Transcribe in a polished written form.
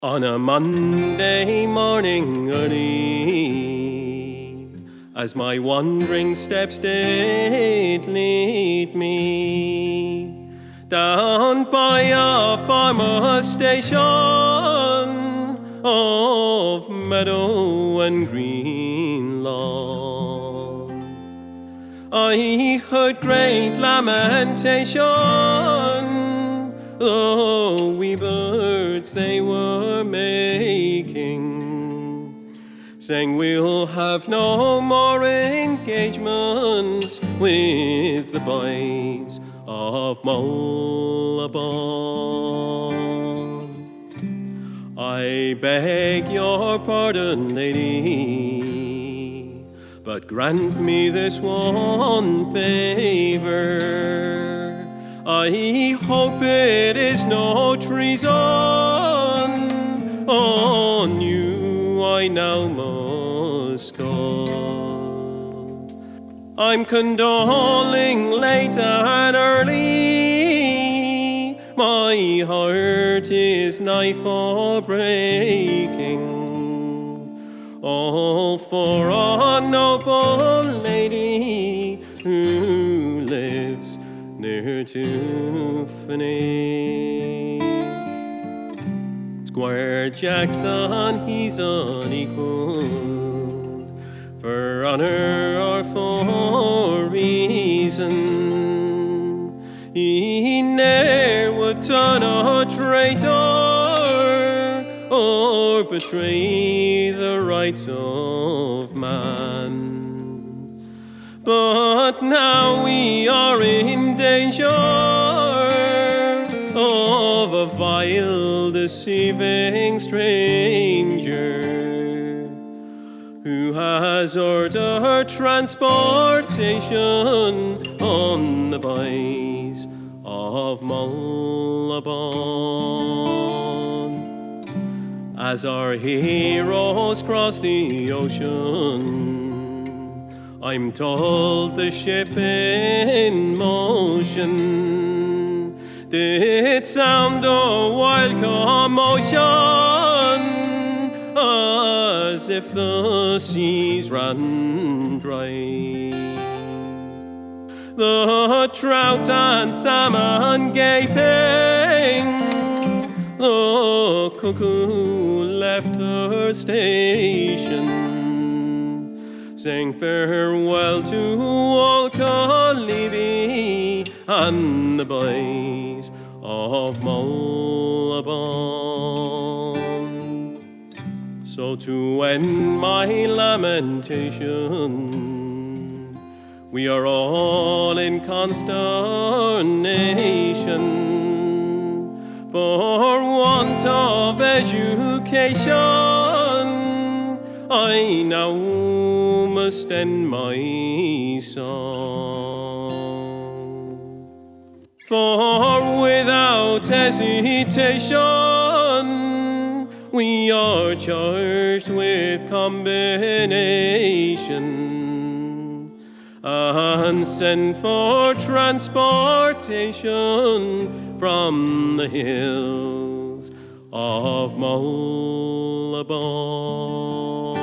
On a Monday morning early, as my wandering steps did lead me down by a farmer's station of meadow and green lawn, I heard great lamentation. The wee birds they were making, saying we'll have no more engagements with the boys of Mullaghbawn. I beg your pardon, lady, but grant me this one favour. I hope it is no treason. On you I now must go. I'm condoling late and early. My heart is nigh for breaking. All for a noble lady who lives near to Finney. Squire Jackson, he's unequaled for honor or for reason. He ne'er would turn a traitor or betray the rights of man. But now we are in danger of a vile, deceiving stranger who has ordered transportation on the boys of Mullaghbawn. As our heroes cross the ocean, I'm told the ship in motion did sound a wild commotion, as if the seas ran dry. The trout and salmon gaping, the cuckoo left her station, saying farewell to old Calibi and the boys of Mullaghbawn. So to end my lamentation, we are all in consternation for want of education. I now must end my song. For without hesitation, we are charged with combination and sent for transportation from the hills of Mullaghbawn.